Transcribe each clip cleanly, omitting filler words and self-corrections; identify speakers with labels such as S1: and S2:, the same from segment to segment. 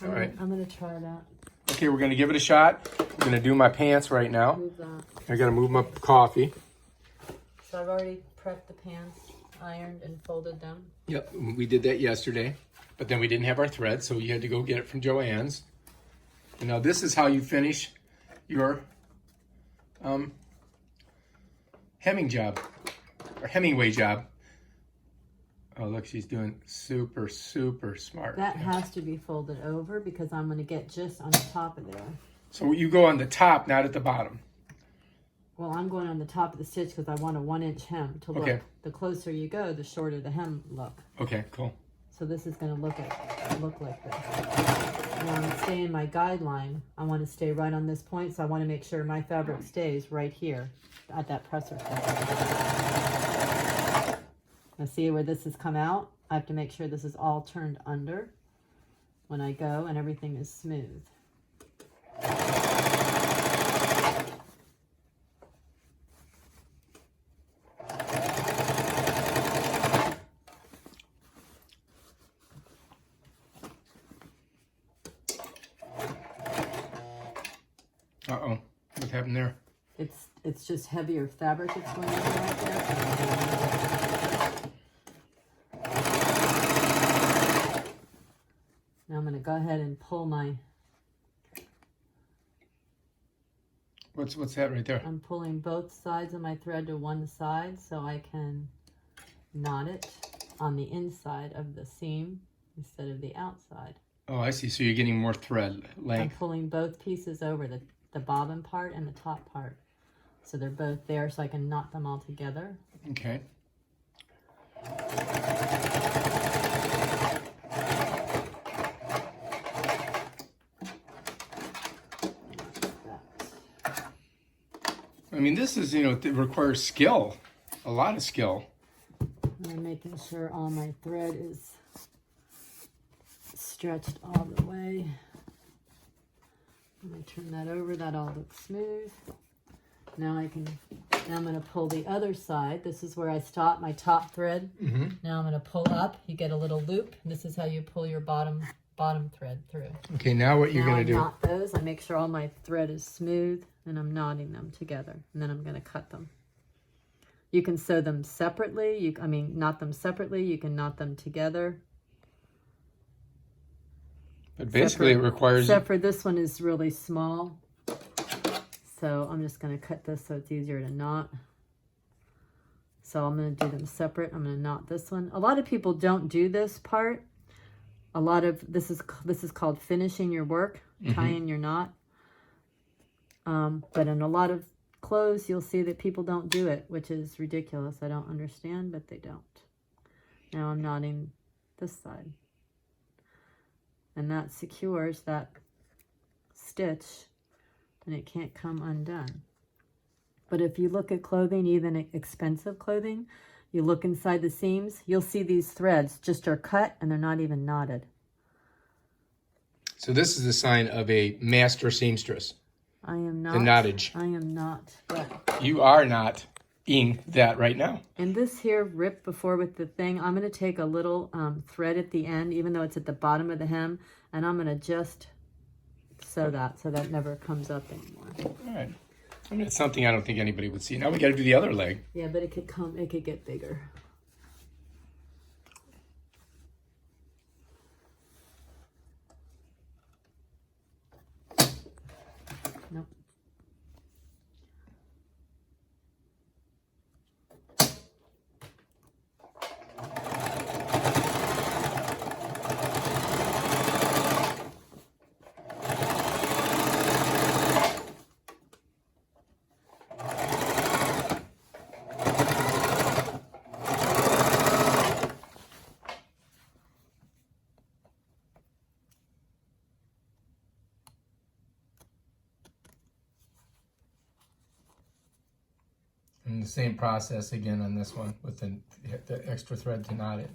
S1: All right.
S2: I'm gonna try that.
S1: Okay, we're gonna give it a shot. I'm gonna do my pants right now.
S2: Move that.
S1: I gotta move my coffee.
S2: So I've already prepped the pants, ironed and folded them.
S1: Yep, we did that yesterday, but then we didn't have our thread, so you had to go get it from Joann's. And now this is how you finish your hemming job, or Hemingway job. Oh, look, she's doing super, super smart.
S2: That has to be folded over because I'm gonna get just on the top of there.
S1: So you go on the top, not at the bottom.
S2: Well, I'm going on the top of the stitch because I want a 1-inch hem to look.
S1: Okay.
S2: The closer you go, the shorter the hem look.
S1: Okay, cool.
S2: So this is going to look like this. Now I'm staying my guideline. I want to stay right on this point, so I want to make sure my fabric stays right here at that presser point. Now see where this has come out? I have to make sure this is all turned under when I go and everything is smooth.
S1: Uh-oh, what happened there?
S2: It's just heavier fabric that's going on right there. Now I'm going to go ahead and pull my...
S1: What's that right there?
S2: I'm pulling both sides of my thread to one side so I can knot it on the inside of the seam instead of the outside.
S1: Oh, I see. So you're getting more thread
S2: I'm
S1: length.
S2: pulling both pieces over, the bobbin part and the top part. So they're both there so I can knot them all together.
S1: Okay. I mean, this is, it requires skill, a lot of skill.
S2: I'm making sure all my thread is stretched all the way. I'm going to turn that over. That all looks smooth. Now I'm going to pull the other side. This is where I stop my top thread.
S1: Mm-hmm.
S2: Now I'm going to pull up. You get a little loop. And this is how you pull your bottom thread through.
S1: Okay, now what you're going to do?
S2: I knot those. I make sure all my thread is smooth, and I'm knotting them together. And then I'm going to cut them. You can sew them separately. Knot them separately. You can knot them together.
S1: But basically it requires...
S2: Except for this one is really small. So I'm just going to cut this so it's easier to knot. So I'm going to do them separate. I'm going to knot this one. A lot of people don't do this part. This is called finishing your work, tying your knot. But in a lot of clothes, you'll see that people don't do it, which is ridiculous. I don't understand, but they don't. Now I'm knotting this side. And that secures that stitch, and it can't come undone. But if you look at clothing, even expensive clothing, you look inside the seams, you'll see these threads just are cut and they're not even knotted.
S1: So this is a sign of a master seamstress.
S2: I am not.
S1: The knottage.
S2: I am not. But
S1: You are not being that right now.
S2: in this here rip before with the thing, I'm going to take a little thread at the end, even though it's at the bottom of the hem, and I'm going to just sew that so that never comes up anymore.
S1: All right. I mean, it's something I don't think anybody would see. Now we got to do the other leg.
S2: Yeah, but it could get bigger. Nope.
S1: And the same process again on this one with the extra thread to knot it.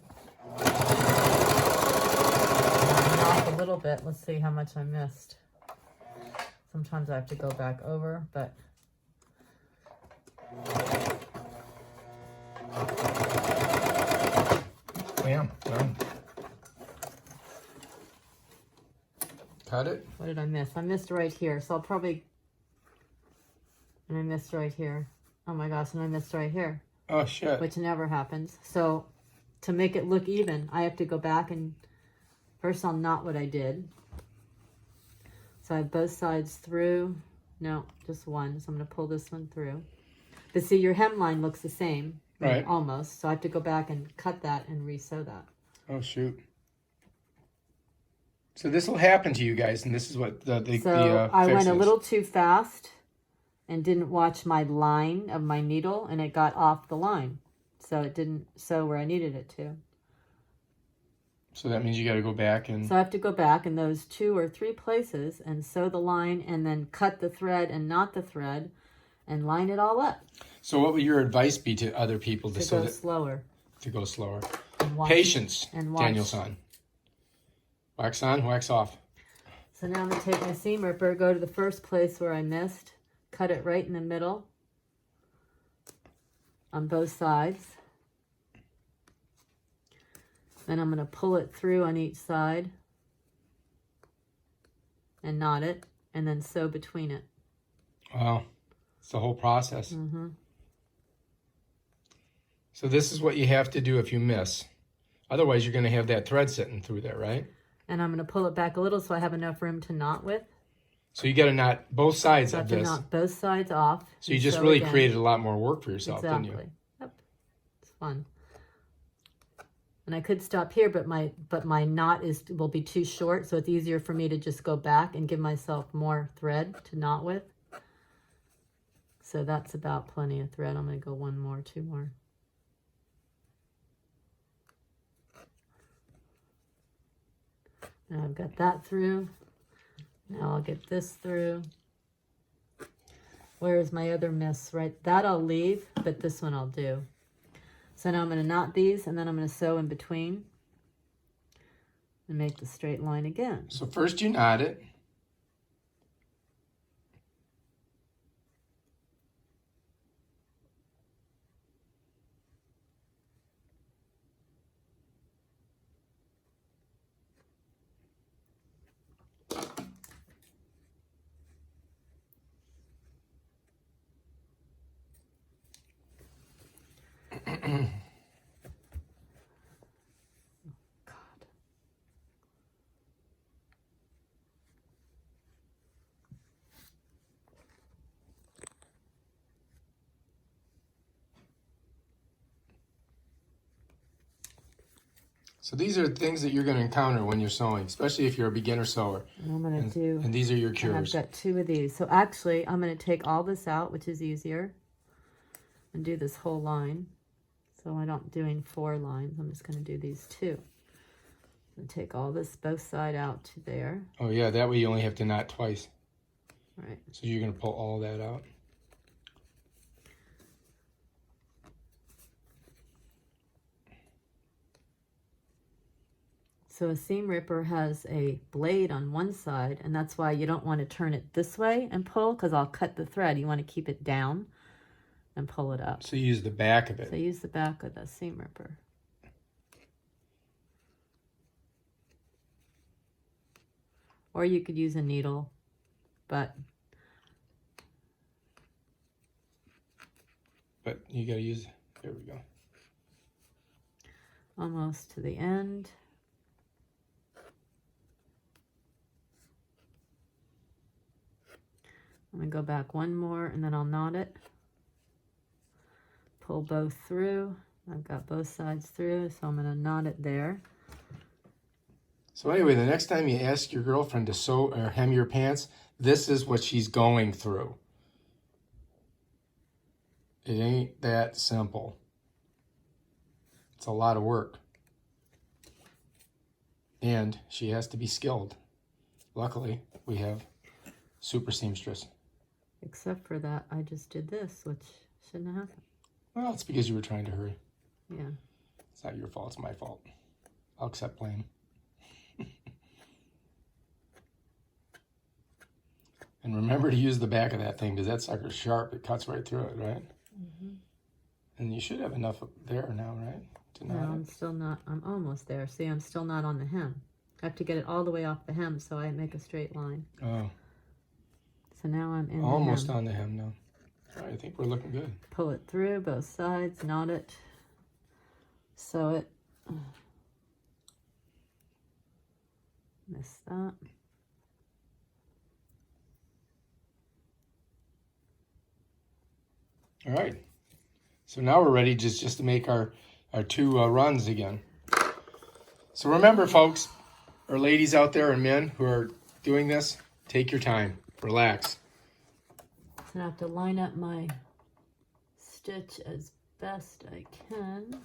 S2: Off a little bit. Let's see how much I missed. Sometimes I have to go back over, but
S1: Bam, done. cut it.
S2: What did I miss? I missed right here. So I'll probably... And I missed right here. Oh my gosh, and I missed right here.
S1: Oh, shit.
S2: Which never happens. So to make it look even, I have to go back and... First I'll knot what I did. So I have both sides through. No, just one. So I'm going to pull this one through. But see, your hemline looks the same.
S1: Right.
S2: Almost. So I have to go back and cut that and re-sew that.
S1: Oh, shoot. So this will happen to you guys, and this is what the
S2: I
S1: fix
S2: went a
S1: is.
S2: little too fast and didn't watch my line of my needle, and it got off the line. So it didn't sew where I needed it to.
S1: So that means you got to go back and...
S2: So I have to go back in those 2 or 3 places and sew the line and then cut the thread and knot the thread and line it all up.
S1: So what would your advice be to other people
S2: to go slower?
S1: To go slower.
S2: And watch,
S1: Patience,
S2: and watch.
S1: Daniel-san. Wax on, wax off.
S2: So now I'm going to take my seam ripper, go to the first place where I missed, cut it right in the middle on both sides. Then I'm going to pull it through on each side and knot it and then sew between it.
S1: Wow. It's the whole process.
S2: Mm-hmm.
S1: So this is what you have to do if you miss. Otherwise, you're going to have that thread sitting through there, right?
S2: And I'm going to pull it back a little so I have enough room to knot with.
S1: So you got to knot both sides
S2: So I
S1: of
S2: have to
S1: this.
S2: knot both sides off.
S1: So you just really created a lot more work for yourself, didn't you?
S2: Yep. It's fun. And I could stop here, but my knot will be too short, so it's easier for me to just go back and give myself more thread to knot with. So that's about plenty of thread. I'm going to go 1 more, 2 more. Now I've got that through. Now I'll get this through. Where is my other miss? Right, that I'll leave, but this one I'll do. So now I'm going to knot these, and then I'm going to sew in between and make the straight line again.
S1: So first you knot it. So these are things that you're going to encounter when you're sewing, especially if you're a beginner sewer.
S2: And I'm going to do...
S1: And these are your
S2: And
S1: cures.
S2: I've got 2 of these. So actually, I'm going to take all this out, which is easier, and do this whole line. So I don't doing 4 lines. I'm just going to do these 2. And take all this, both side out to there.
S1: Oh yeah, that way you only have to knot twice.
S2: Right.
S1: So you're going to pull all that out.
S2: So a seam ripper has a blade on one side, and that's why you don't want to turn it this way and pull, because I'll cut the thread. You want to keep it down and pull it up.
S1: So you use the back of it.
S2: So use the back of the seam ripper. Or you could use a needle, but
S1: you got to use, there we go.
S2: Almost to the end. I'm going to go back 1 more, and then I'll knot it. Pull both through. I've got both sides through, so I'm going to knot it there.
S1: So anyway, the next time you ask your girlfriend to sew or hem your pants, this is what she's going through. It ain't that simple. It's a lot of work. And she has to be skilled. Luckily, we have super seamstress.
S2: Except for that, I just did this, which shouldn't have happened.
S1: Well, it's because you were trying to hurry.
S2: Yeah.
S1: It's not your fault, it's my fault. I'll accept blame. And remember to use the back of that thing, because that sucker's sharp. It cuts right through it, right? Mm-hmm. And you should have enough there now, right?
S2: No, I'm still not. I'm almost there. See, I'm still not on the hem. I have to get it all the way off the hem so I make a straight line.
S1: Oh.
S2: So now I'm in
S1: Almost
S2: the hem.
S1: on the hem now. All right, I think we're looking good.
S2: Pull it through both sides, knot it, sew it. Miss that.
S1: All right. So now we're ready just to make our two runs again. So remember, folks, or ladies out there and men who are doing this, take your time. Relax.
S2: So I have to line up my stitch as best I can.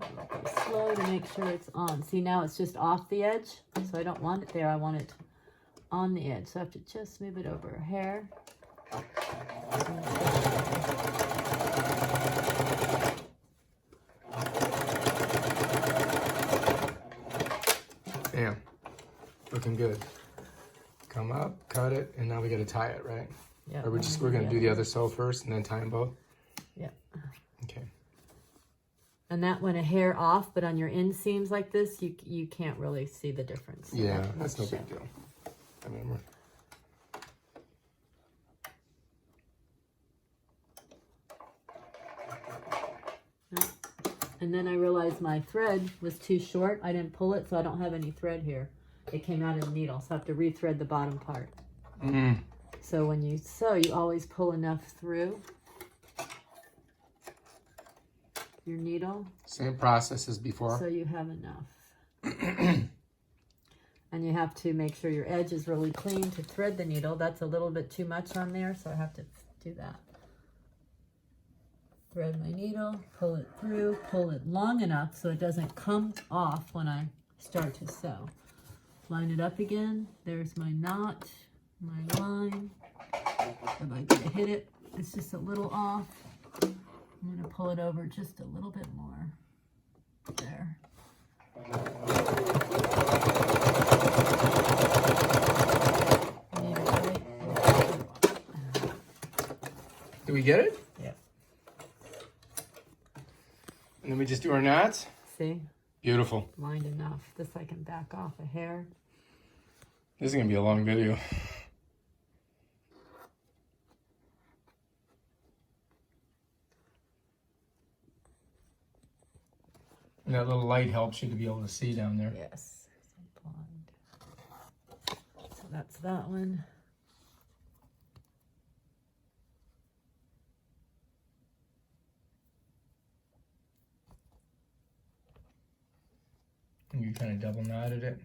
S2: Go slow to make sure it's on. See, now it's just off the edge, so I don't want it there. I want it on the edge. So I have to just move it over a hair.
S1: Bam. Looking good. Come up, cut it, and now we got to tie it, right?
S2: Yeah.
S1: Or we're going to do the other sew first and then tie them both?
S2: Yeah.
S1: Okay.
S2: And that went a hair off, but on your inseams like this, you can't really see the difference. So
S1: Yeah, that's no big deal. I mean,
S2: and then I realized my thread was too short. I didn't pull it, so I don't have any thread here. It came out of the needle, so I have to rethread the bottom part.
S1: Mm.
S2: So when you sew, you always pull enough through your needle.
S1: Same process as before.
S2: So you have enough. And you have to make sure your edge is really clean to thread the needle. That's a little bit too much on there, so I have to do that. Thread my needle, pull it through, pull it long enough so it doesn't come off when I start to sew. Line it up again. There's my knot, my line. If I can hit it, it's just a little off. I'm going to pull it over just a little bit more. There.
S1: Do we get it?
S2: Yeah.
S1: And then we just do our knots?
S2: See?
S1: Beautiful.
S2: Lined enough. This I can back off a hair.
S1: This is going to be a long video. And that little light helps you to be able to see down there.
S2: Yes. So that's that one.
S1: And you kind of double knotted it.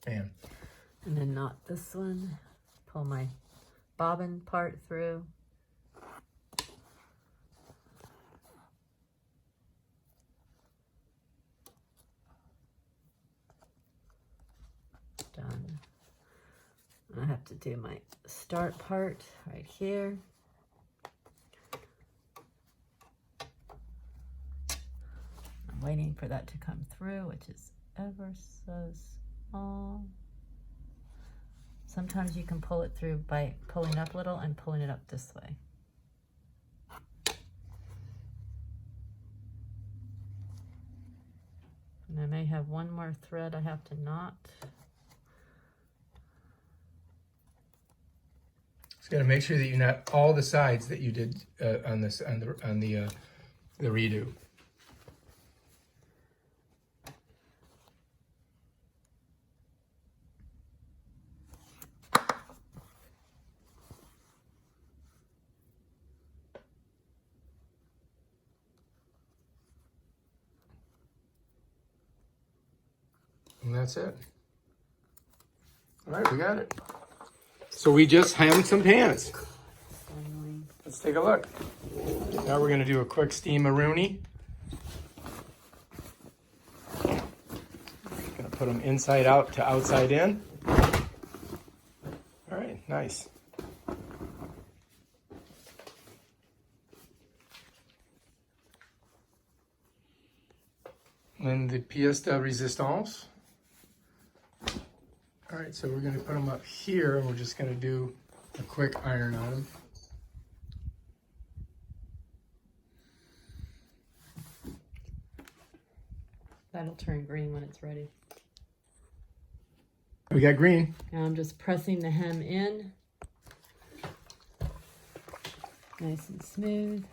S1: Bam.
S2: And then knot this one. Pull my bobbin part through. Done. I have to do my start part right here. I'm waiting for that to come through, which is ever so small. Sometimes you can pull it through by pulling up a little and pulling it up this way. And I may have one more thread I have to knot.
S1: Just got to make sure that you knot all the sides that you did on the redo. And that's it. All right, we got it. So we just hemmed some pants. Let's take a look. Now we're gonna do a quick steam-a-rooney. Gonna put them inside out to outside in. All right, nice. And the pièce de résistance. All right, so we're gonna put them up here and we're just gonna do a quick iron on them.
S2: That'll turn green when it's ready.
S1: We got green.
S2: Now I'm just pressing the hem in. Nice and smooth.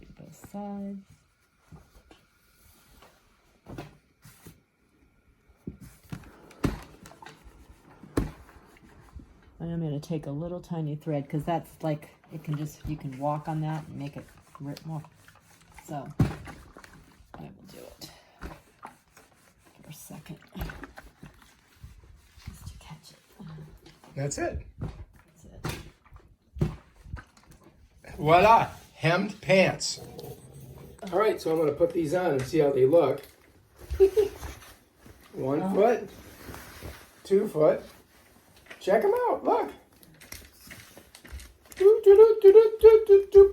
S2: Do both sides. And I'm going to take a little tiny thread because that's like, it can just, you can walk on that and make it rip more. So I will do it for a second just to catch it.
S1: That's it.
S2: That's it.
S1: Voila, hemmed pants. All right, so I'm going to put these on and see how they look. 1 foot, 2 foot. Check them out. Look.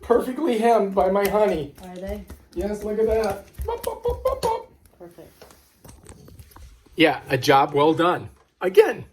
S1: Perfectly hemmed by my honey.
S2: Are they?
S1: Yes, look at that. Bop, bop, bop, bop, bop.
S2: Perfect.
S1: Yeah, a job well done. Again.